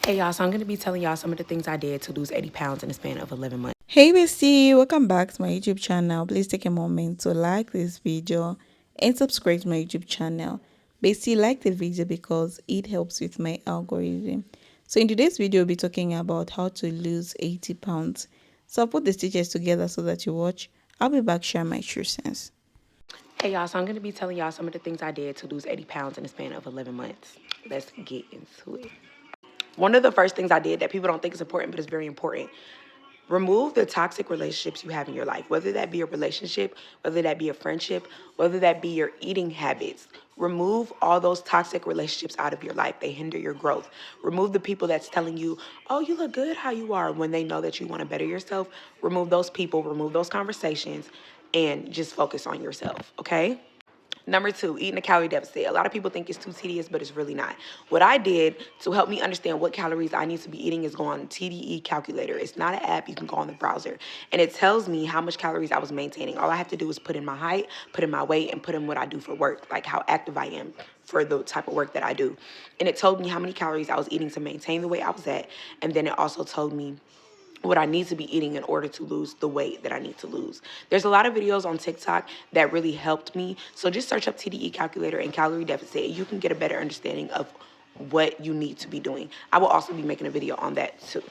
Hey y'all, so I'm going to be telling y'all some of the things I did to lose 80 pounds in the span of 11 months. Hey bestie, welcome back to my YouTube channel. Please take a moment to like this video and subscribe to my YouTube channel. Bestie, like the video because it helps with my algorithm. So in today's video, we'll be talking about how to lose 80 pounds. So I'll put the stitches together so that you watch. I'll be back sharing my true sense. Hey y'all, so I'm going to be telling y'all some of the things I did to lose 80 pounds in the span of 11 months. Let's get into it. One of the first things I did that people don't think is important, but it's very important. Remove the toxic relationships you have in your life, whether that be a relationship, whether that be a friendship, whether that be your eating habits. Remove all those toxic relationships out of your life. They hinder your growth. Remove the people that's telling you, oh, you look good how you are, when they know that you want to better yourself. Remove those people, remove those conversations, and just focus on yourself, okay? Number two, eating a calorie deficit. A lot of people think it's too tedious, but it's really not. What I did to help me understand what calories I need to be eating is go on TDE Calculator. It's not an app. You can go on the browser. And it tells me how much calories I was maintaining. All I have to do is put in my height, put in my weight, and put in what I do for work, like how active I am for the type of work that I do. And it told me how many calories I was eating to maintain the weight I was at. And then it also told me what I need to be eating in order to lose the weight that I need to lose. There's a lot of videos on TikTok that really helped me. So just search up TDE Calculator and calorie deficit. You can get a better understanding of what you need to be doing. I will also be making a video on that too.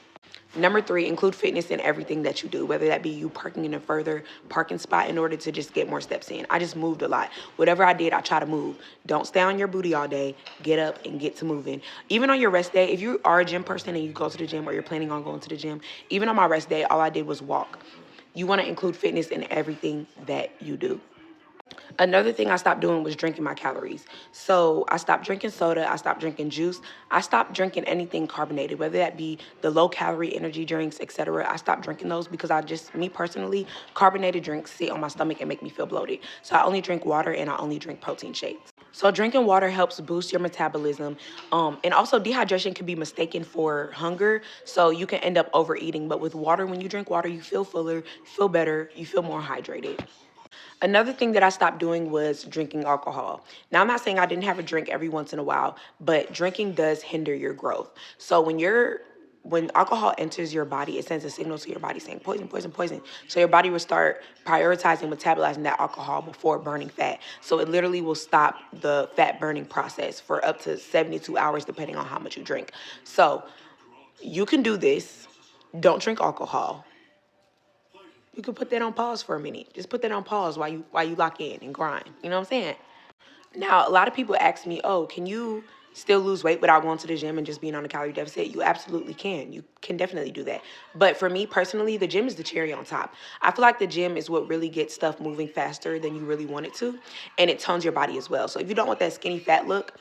Number three, include fitness in everything that you do, whether that be you parking in a further parking spot in order to just get more steps in. I just moved a lot. Whatever I did, I try to move. Don't stay on your booty all day. Get up and get to moving. Even on your rest day, if you are a gym person and you go to the gym or you're planning on going to the gym, even on my rest day, all I did was walk. You want to include fitness in everything that you do. Another thing I stopped doing was drinking my calories. So I stopped drinking soda, I stopped drinking juice, I stopped drinking anything carbonated, whether that be the low calorie energy drinks, etc. I stopped drinking those because me personally, carbonated drinks sit on my stomach and make me feel bloated. So I only drink water and I only drink protein shakes. So drinking water helps boost your metabolism. And also dehydration can be mistaken for hunger. So you can end up overeating. But with water, when you drink water, you feel fuller, you feel better, you feel more hydrated. Another thing that I stopped doing was drinking alcohol. Now, I'm not saying I didn't have a drink every once in a while, but drinking does hinder your growth. So when alcohol enters your body, it sends a signal to your body saying poison, poison, poison. So your body will start prioritizing metabolizing that alcohol before burning fat. So it literally will stop the fat burning process for up to 72 hours, depending on how much you drink. So you can do this. Don't drink alcohol. You can put that on pause for a minute. Just put that on pause while you lock in and grind. You know what I'm saying? Now, a lot of people ask me, oh, can you still lose weight without going to the gym and just being on a calorie deficit? You absolutely can. You can definitely do that. But for me personally, the gym is the cherry on top. I feel like the gym is what really gets stuff moving faster than you really want it to. And it tones your body as well. So if you don't want that skinny fat look,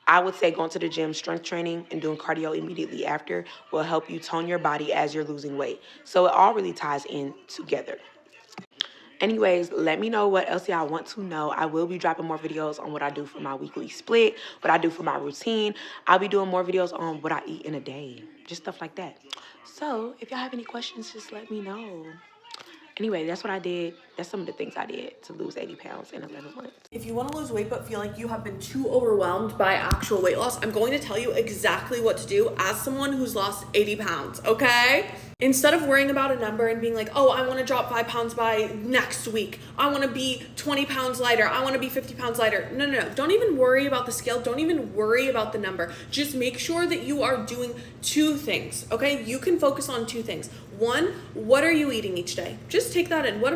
I would say going to the gym, strength training, and doing cardio immediately after will help you tone your body as you're losing weight. So it all really ties in together. Anyways, let me know what else y'all want to know. I will be dropping more videos on what I do for my weekly split, what I do for my routine. I'll be doing more videos on what I eat in a day, just stuff like that. So if y'all have any questions, just let me know. Anyway, that's what I did. That's some of the things I did to lose 80 pounds in 11 months. If you want to lose weight but feel like you have been too overwhelmed by actual weight loss, I'm going to tell you exactly what to do as someone who's lost 80 pounds, okay? Instead of worrying about a number and being like, oh, I want to drop 5 pounds by next week. I want to be 20 pounds lighter. I want to be 50 pounds lighter. No. Don't even worry about the scale. Don't even worry about the number. Just make sure that you are doing 2 things, okay? You can focus on 2 things. 1, what are you eating each day? Just take that in. What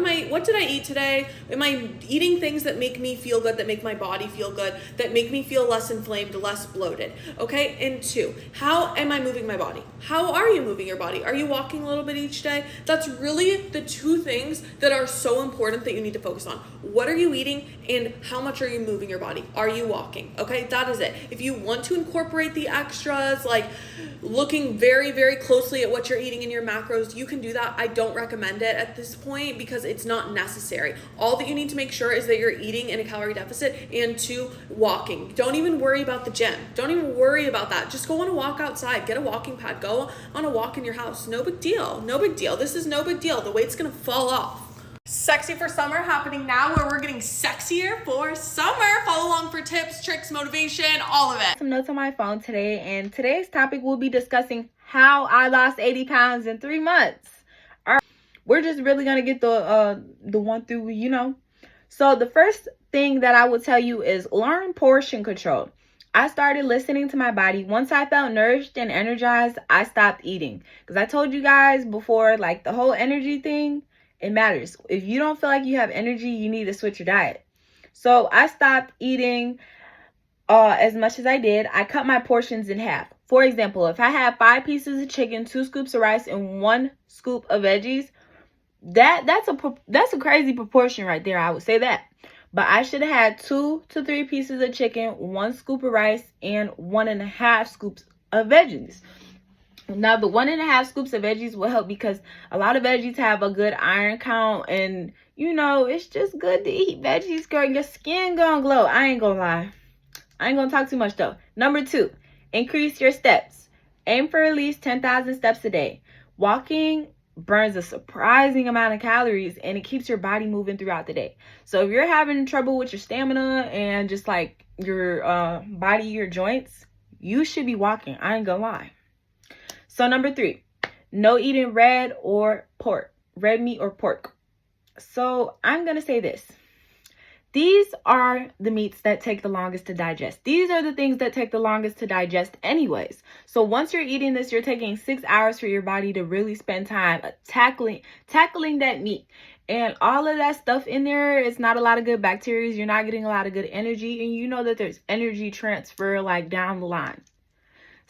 did I eat today? Am I eating things that make me feel good, that make my body feel good, that make me feel less inflamed, less bloated? Okay? And 2, how am I moving my body? How are you moving your body? Are you walking a little bit each day? That's really the 2 things that are so important that you need to focus on. What are you eating and how much are you moving your body? Are you walking? Okay? That is it. If you want to incorporate the extras, like looking very, very closely at what you're eating in your macros, you can do that. I don't recommend it at this point because it's not necessary. All that you need to make sure is that you're eating in a calorie deficit, and 2, walking. Don't even worry about the gym. Don't even worry about that. Just go on a walk outside. Get a walking pad. Go on a walk in your house. No big deal. No big deal. This is no big deal. The weight's going to fall off. Sexy for Summer happening now, where we're getting sexier for summer. Follow along for tips, tricks, motivation, all of it. Some notes on my phone today, and today's topic will be discussing how I lost 80 pounds in 3 months. All right, we're just really gonna get the one through, So the first thing that I will tell you is learn portion control. I started listening to my body. Once I felt nourished and energized, I stopped eating. Because I told you guys before, like the whole energy thing, it matters. If you don't feel like you have energy, you need to switch your diet. So I stopped eating as much as I did. I cut my portions in half. For example, if I had 5 pieces of chicken, 2 scoops of rice, and 1 scoop of veggies, that's a crazy proportion right there. I would say that. But I should have had 2 to 3 pieces of chicken, 1 scoop of rice, and 1.5 scoops of veggies. Now, the 1.5 scoops of veggies will help because a lot of veggies have a good iron count, and it's just good to eat veggies, girl. Your skin gonna glow. I ain't gonna lie. I ain't gonna talk too much though. Number 2, increase your steps. Aim for at least 10,000 steps a day. Walking burns a surprising amount of calories, and it keeps your body moving throughout the day. So if you're having trouble with your stamina and just like your body, your joints, you should be walking. I ain't gonna lie. So number 3, no eating red meat or pork. So I'm gonna say this. These are the meats that take the longest to digest. These are the things that take the longest to digest anyways. So once you're eating this, you're taking 6 hours for your body to really spend time tackling that meat. And all of that stuff in there, it's not a lot of good bacteria. You're not getting a lot of good energy. And you know that there's energy transfer like down the line.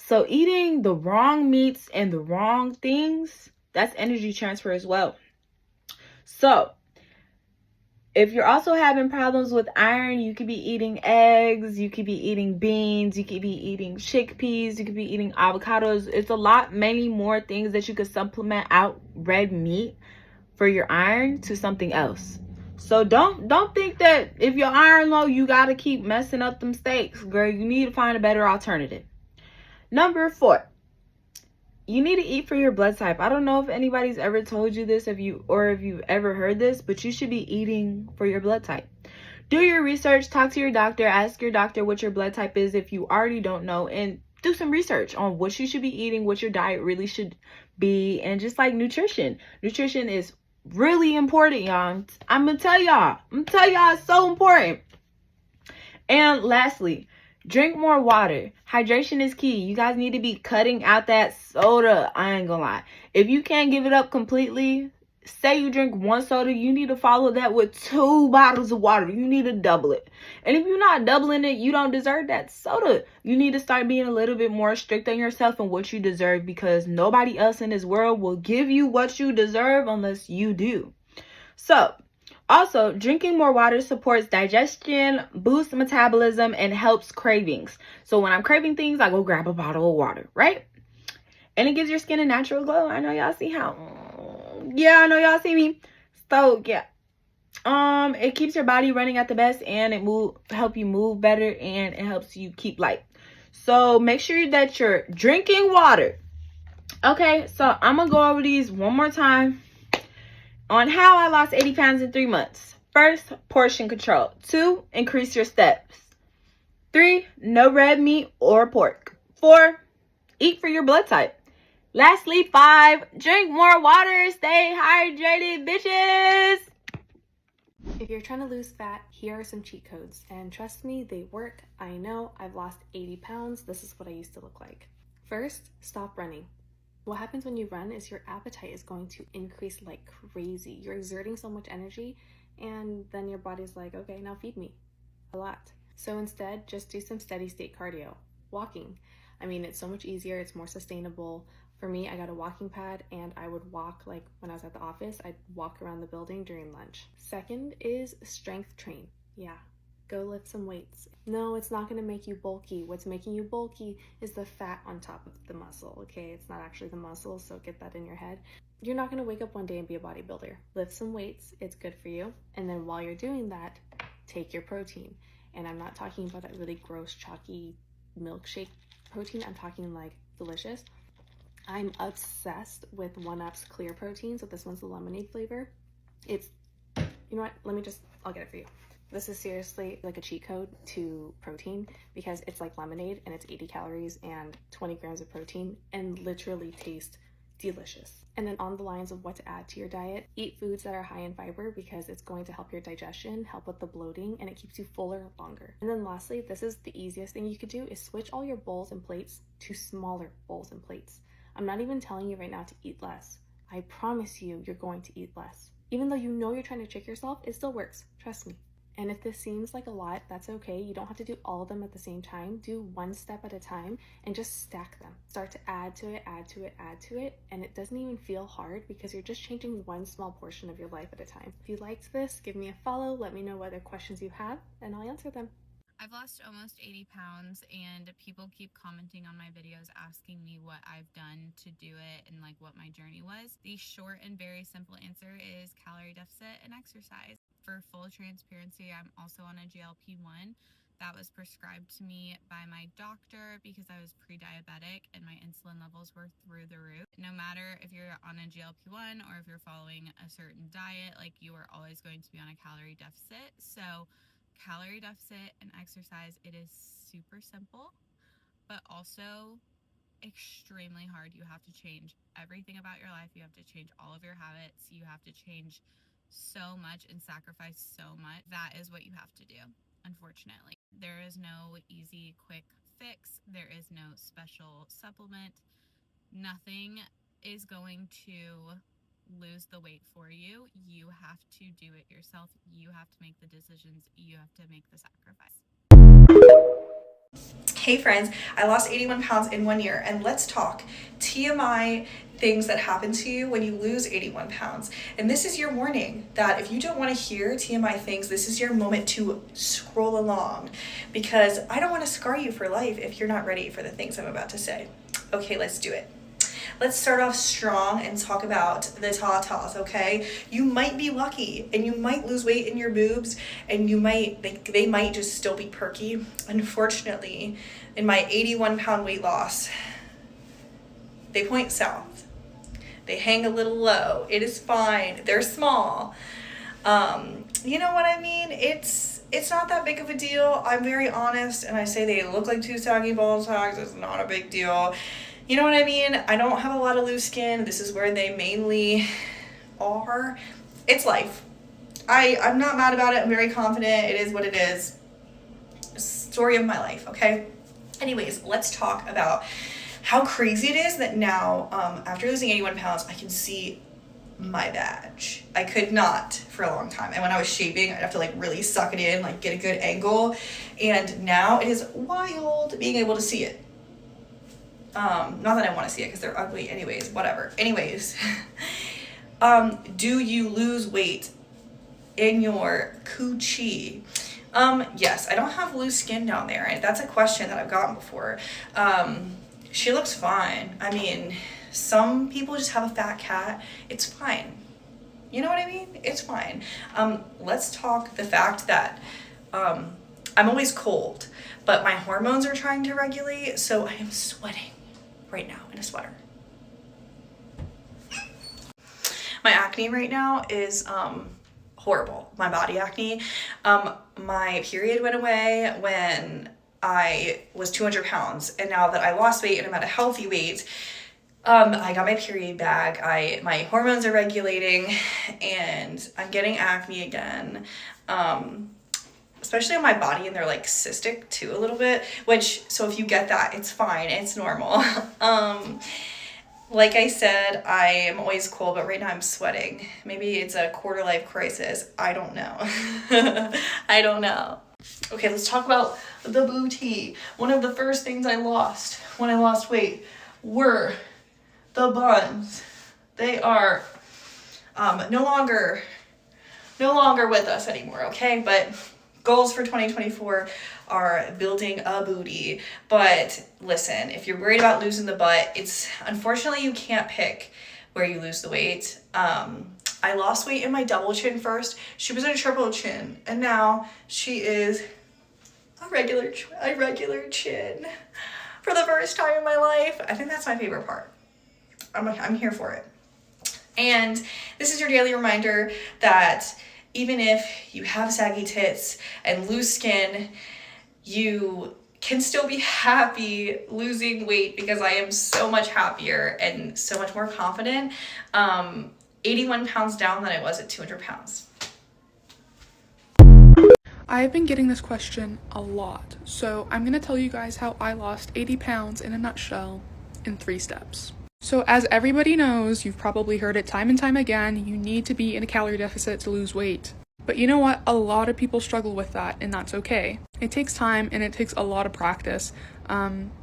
So eating the wrong meats and the wrong things, that's energy transfer as well. So if you're also having problems with iron, you could be eating eggs, you could be eating beans, you could be eating chickpeas, you could be eating avocados. It's many more things that you could supplement out red meat for your iron to something else. So don't think that if you're iron low, you got to keep messing up them steaks, girl. You need to find a better alternative. Number 4, you need to eat for your blood type. I don't know if anybody's ever told you this, if you've ever heard this, but you should be eating for your blood type. Do your research, talk to your doctor, ask your doctor what your blood type is if you already don't know, and do some research on what you should be eating, what your diet really should be, and just like nutrition. Nutrition is really important, y'all. I'm gonna tell y'all it's so important. And lastly, drink more water. Hydration is key. You guys need to be cutting out that soda. I ain't gonna lie. If you can't give it up completely, say you drink 1 soda, you need to follow that with 2 bottles of water. You need to double it. And if you're not doubling it, you don't deserve that soda. You need to start being a little bit more strict on yourself and what you deserve, because nobody else in this world will give you what you deserve unless you do. So, also, drinking more water supports digestion, boosts metabolism, and helps cravings. So when I'm craving things, I go grab a bottle of water, right? And it gives your skin a natural glow. I know y'all see I know y'all see me. So, yeah. It keeps your body running at the best, and it help you move better, and it helps you keep light. So make sure that you're drinking water. Okay, so I'm going to go over these one more time. On how I lost 80 pounds in 3 months. First, portion control. 2, increase your steps. 3, no red meat or pork. 4, eat for your blood type. Lastly, 5, drink more water. Stay hydrated, bitches. If you're trying to lose fat, here are some cheat codes. And trust me, they work. I know. I've lost 80 pounds. This is what I used to look like. First, stop running. What happens when you run is your appetite is going to increase like crazy. You're exerting so much energy, and then your body's like, okay, now feed me a lot. So instead, just do some steady state cardio. Walking. I mean, it's so much easier. It's more sustainable. For me, I got a walking pad, and I would walk, like when I was at the office, I'd walk around the building during lunch. Second is strength train. Yeah. Go lift some weights. No, it's not going to make you bulky. What's making you bulky is the fat on top of the muscle, okay? It's not actually the muscle, so get that in your head. You're not going to wake up one day and be a bodybuilder. Lift some weights. It's good for you. And then while you're doing that, take your protein. And I'm not talking about that really gross, chalky milkshake protein. I'm talking like delicious. I'm obsessed with 1UP's clear protein. So this one's the lemonade flavor. It's You know what? I'll get it for you. This is seriously like a cheat code to protein because it's like lemonade and it's 80 calories and 20 grams of protein and literally tastes delicious. And then on the lines of what to add to your diet, eat foods that are high in fiber because it's going to help your digestion, help with the bloating, and it keeps you fuller longer. And then lastly, this is the easiest thing you could do, is switch all your bowls and plates to smaller bowls and plates. I'm not even telling you right now to eat less. I promise you, you're going to eat less. Even though you know you're trying to trick yourself, it still works. Trust me. And if this seems like a lot, that's okay. You don't have to do all of them at the same time. Do one step at a time and just stack them. Start to add to it, add to it, add to it. And it doesn't even feel hard because you're just changing one small portion of your life at a time. If you liked this, give me a follow. Let me know what other questions you have and I'll answer them. I've lost almost 80 pounds and people keep commenting on my videos asking me what I've done to do it and like what my journey was. The short and very simple answer is calorie deficit and exercise. For full transparency, I'm also on a GLP-1 that was prescribed to me by my doctor because I was pre-diabetic and my insulin levels were through the roof. No matter if you're on a GLP-1 or if you're following a certain diet, like you are always going to be on a calorie deficit. So calorie deficit and exercise, it is super simple, but also extremely hard. You have to change everything about your life. You have to change all of your habits. You have to change so much and sacrifice so much. That is what you have to do, unfortunately. There is no easy, quick fix. There is no special supplement. Nothing is going to lose the weight for you. You have to do it yourself. You have to make the decisions. You have to make the sacrifice. Hey friends, I lost 81 pounds in 1 year, and let's talk TMI things that happen to you when you lose 81 pounds. And this is your warning that if you don't want to hear TMI things, this is your moment to scroll along, because I don't want to scar you for life if you're not ready for the things I'm about to say. Okay, let's do it. Let's start off strong and talk about the tatas, okay? You might be lucky and you might lose weight in your boobs and they might just still be perky. Unfortunately, in my 81 pound weight loss, they point south. They hang a little low. It is fine. They're small. You know what I mean? It's not that big of a deal. I'm very honest and I say they look like two saggy ball sacks. It's not a big deal. You know what I mean? I don't have a lot of loose skin. This is where they mainly are. It's life. I'm not mad about it. I'm very confident. It is what it is. Story of my life, okay? Anyways, let's talk about how crazy it is that now, after losing 81 pounds, I can see my badge. I could not for a long time. And when I was shaving, I'd have to like really suck it in, like get a good angle. And now it is wild being able to see it. Not that I want to see it because they're ugly anyways, whatever. Anyways, do you lose weight in your coochie? Yes, I don't have loose skin down there, and that's a question that I've gotten before. She looks fine. I mean, some people just have a fat cat. It's fine. You know what I mean? It's fine. Let's talk the fact that, I'm always cold, but my hormones are trying to regulate, so I am sweating right now in a sweater. My acne right now is horrible. My body acne. My period went away when I was 200 pounds, and now that I lost weight and I'm at a healthy weight, I got my period back. My hormones are regulating, and I'm getting acne again. Especially on my body, and they're like cystic too a little bit, so if you get that, it's fine, it's normal. Like I said, I am always cold, but right now I'm sweating. Maybe it's a quarter life crisis. I don't know. I don't know. Okay, let's talk about the booty. One of the first things I lost when I lost weight were the buns. They are no longer with us anymore, okay? But goals for 2024 are building a booty. But listen, if you're worried about losing the butt, unfortunately you can't pick where you lose the weight. I lost weight in my double chin first. She was in a triple chin, and now she is a regular chin for the first time in my life. I think that's my favorite part. I'm here for it. And this is your daily reminder that even if you have saggy tits and loose skin, you can still be happy losing weight, because I am so much happier and so much more confident 81 pounds down than I was at 200 pounds. I've been getting this question a lot, so I'm going to tell you guys how I lost 80 pounds in a nutshell in 3 steps. So as everybody knows, you've probably heard it time and time again, you need to be in a calorie deficit to lose weight. But you know what? A lot of people struggle with that, and that's okay. It takes time and it takes a lot of practice,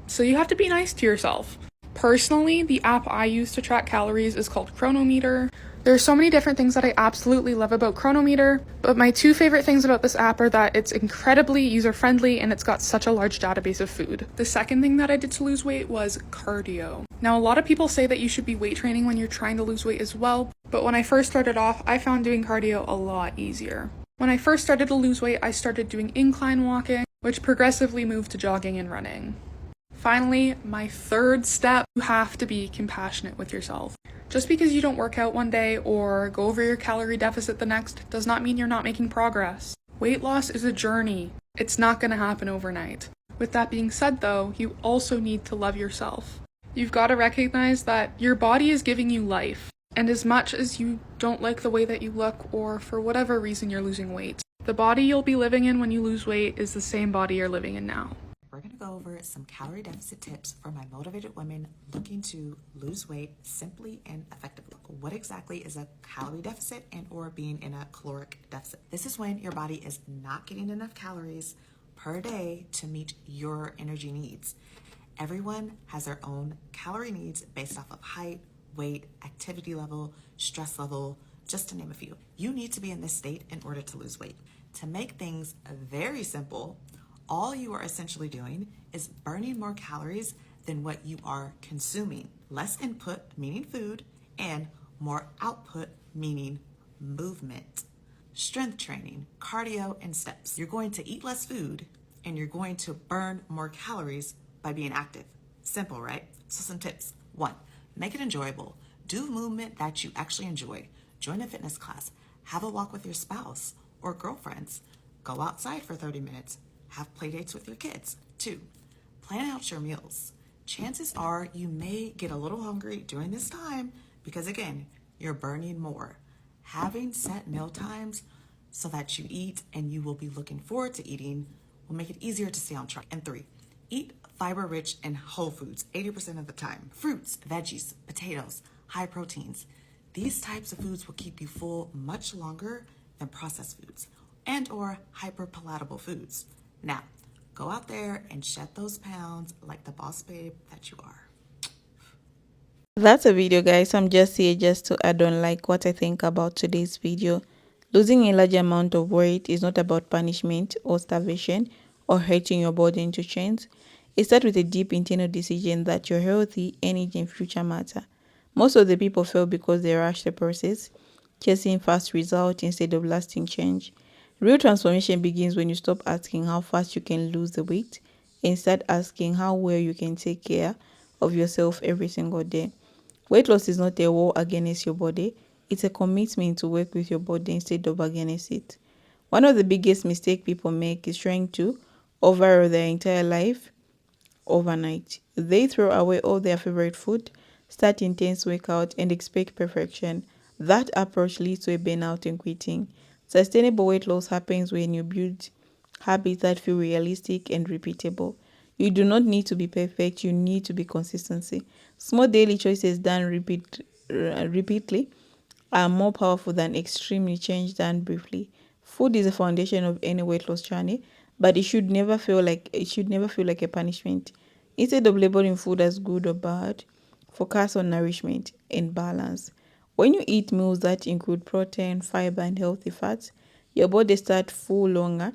so you have to be nice to yourself. Personally, the app I use to track calories is called Chronometer. There are so many different things that I absolutely love about Chronometer, but my 2 favorite things about this app are that it's incredibly user-friendly and it's got such a large database of food. The second thing that I did to lose weight was cardio. Now, a lot of people say that you should be weight training when you're trying to lose weight as well, but when I first started off, I found doing cardio a lot easier. When I first started to lose weight, I started doing incline walking, which progressively moved to jogging and running. Finally, my 3rd step, you have to be compassionate with yourself. Just because you don't work out one day or go over your calorie deficit the next does not mean you're not making progress. Weight loss is a journey. It's not going to happen overnight. With that being said though, you also need to love yourself. You've got to recognize that your body is giving you life. And as much as you don't like the way that you look, or for whatever reason you're losing weight, the body you'll be living in when you lose weight is the same body you're living in now. We're going to go over some calorie deficit tips for my motivated women looking to lose weight simply and effectively. What exactly is a calorie deficit and or being in a caloric deficit? This is when your body is not getting enough calories per day to meet your energy needs. Everyone has their own calorie needs based off of height, weight, activity level, stress level, just to name a few. You need to be in this state in order to lose weight. To make things very simple, all you are essentially doing is burning more calories than what you are consuming. Less input, meaning food, and more output, meaning movement. Strength training, cardio, and steps. You're going to eat less food and you're going to burn more calories by being active. Simple, right? So some tips. 1, make it enjoyable. Do movement that you actually enjoy. Join a fitness class. Have a walk with your spouse or girlfriends. Go outside for 30 minutes. Have play dates with your kids. 2, plan out your meals. Chances are you may get a little hungry during this time because, again, you're burning more. Having set meal times so that you eat and you will be looking forward to eating will make it easier to stay on track. And 3, eat fiber-rich and whole foods 80% of the time. Fruits, veggies, potatoes, high proteins. These types of foods will keep you full much longer than processed foods and or hyper-palatable foods. Now, go out there and shed those pounds like the boss babe that you are. That's a video, guys. I'm just here just to add on like what I think about today's video. Losing a large amount of weight is not about punishment or starvation or hurting your body into chains. It starts with a deep internal decision that your healthy, energy, and future matter. Most of the people fail because they rush the process, chasing fast results instead of lasting change. Real transformation begins when you stop asking how fast you can lose the weight and start asking how well you can take care of yourself every single day. Weight loss is not a war against your body. It's a commitment to work with your body instead of against it. One of the biggest mistakes people make is trying to overhaul their entire life overnight. They throw away all their favorite food, start intense workout, and expect perfection. That approach leads to a burnout and quitting. Sustainable weight loss happens when you build habits that feel realistic and repeatable. You do not need to be perfect, you need to be consistency. Small daily choices done repeatedly are more powerful than extremely change done briefly. Food is the foundation of any weight loss journey, but it should never feel like a punishment. Instead of labeling food as good or bad, focus on nourishment and balance. When you eat meals that include protein, fiber, and healthy fats, your body starts full longer,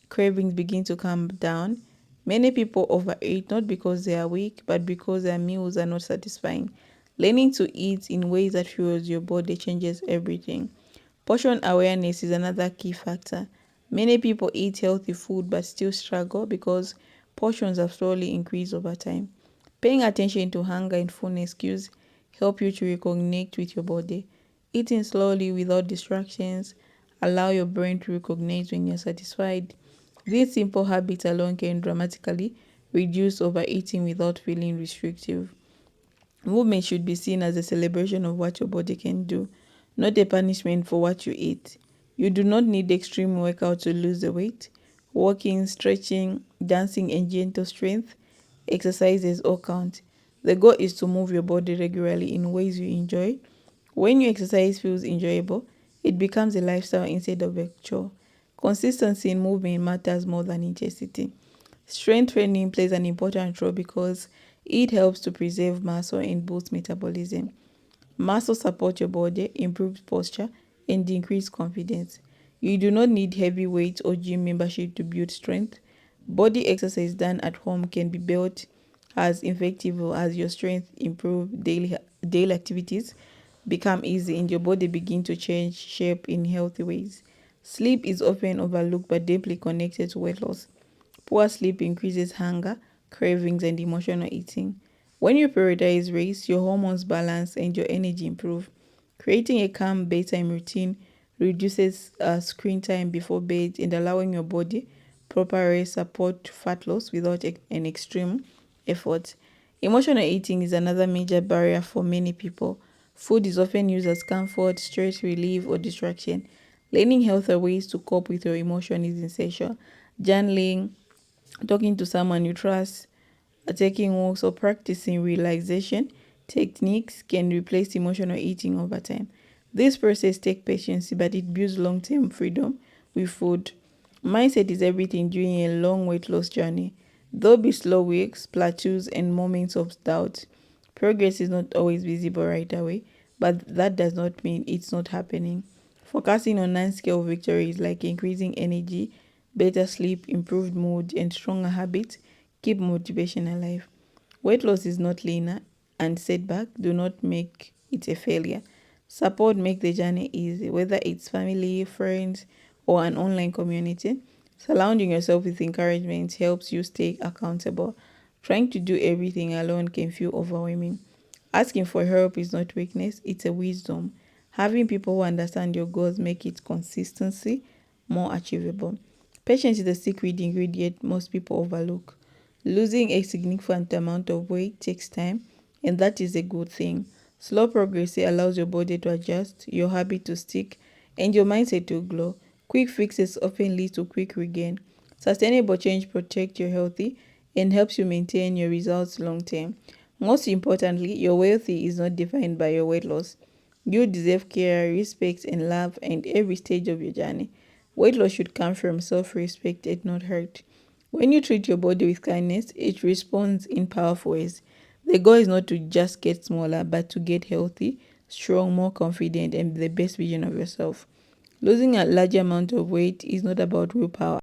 cravings begin to calm down. Many people overeat not because they are weak, but because their meals are not satisfying. Learning to eat in ways that fuels your body changes everything. Portion awareness is another key factor. Many people eat healthy food but still struggle because portions have slowly increased over time. Paying attention to hunger and fullness cues help you to reconnect with your body. Eating slowly without distractions Allow your brain to recognize when you're satisfied. These simple habits alone can dramatically reduce overeating without feeling restrictive. Movement should be seen as a celebration of what your body can do, not a punishment for what you eat. You do not need extreme workout to lose the weight. Walking, stretching, dancing, and gentle strength exercises all count. The goal is to move your body regularly in ways you enjoy. When your exercise feels enjoyable, it becomes a lifestyle instead of a chore. Consistency in movement matters more than intensity. Strength training plays an important role because it helps to preserve muscle and boost metabolism. Muscle support your body, improves posture, and increase confidence. You do not need heavy weights or gym membership to build strength. Body exercise done at home can be built as effective as your strength improve daily activities become easy and your body begin to change shape in healthy ways. Sleep is often overlooked but deeply connected to weight loss. Poor sleep increases hunger, cravings, and emotional eating. When you prioritize rest, your hormones balance and your energy improve. Creating a calm bedtime routine reduces screen time before bed and allowing your body proper rest support fat loss without an extreme effort. Emotional eating is another major barrier for many people. Food is often used as comfort, stress relief, or distraction. Learning healthier ways to cope with your emotion is essential. Journaling, talking to someone you trust, taking walks, or practicing relaxation techniques can replace emotional eating over time. This process takes patience, but it builds long term freedom with food. Mindset is everything during a long weight loss journey. There'll be slow weeks, plateaus, and moments of doubt. Progress is not always visible right away, but that does not mean it's not happening. Focusing on non-scale victories like increasing energy, better sleep, improved mood, and stronger habits keep motivation alive. Weight loss is not linear, and setback do not make it a failure. Support make the journey easy, whether it's family, friends, or an online community. Surrounding yourself with encouragement helps you stay accountable. Trying to do everything alone can feel overwhelming. Asking for help is not weakness, it's a wisdom. Having people who understand your goals make it consistency more achievable. Patience is the secret ingredient most people overlook. Losing a significant amount of weight takes time, and that is a good thing. Slow progress allows your body to adjust, your habit to stick, and your mindset to glow. Quick fixes often lead to quick regain. Sustainable change protects your healthy and helps you maintain your results long term. Most importantly, your wealthy is not defined by your weight loss. You deserve care, respect, and love at every stage of your journey. Weight loss should come from self respect and not hurt. When you treat your body with kindness, it responds in powerful ways. The goal is not to just get smaller, but to get healthy, strong, more confident, and the best version of yourself. Losing a large amount of weight is not about willpower.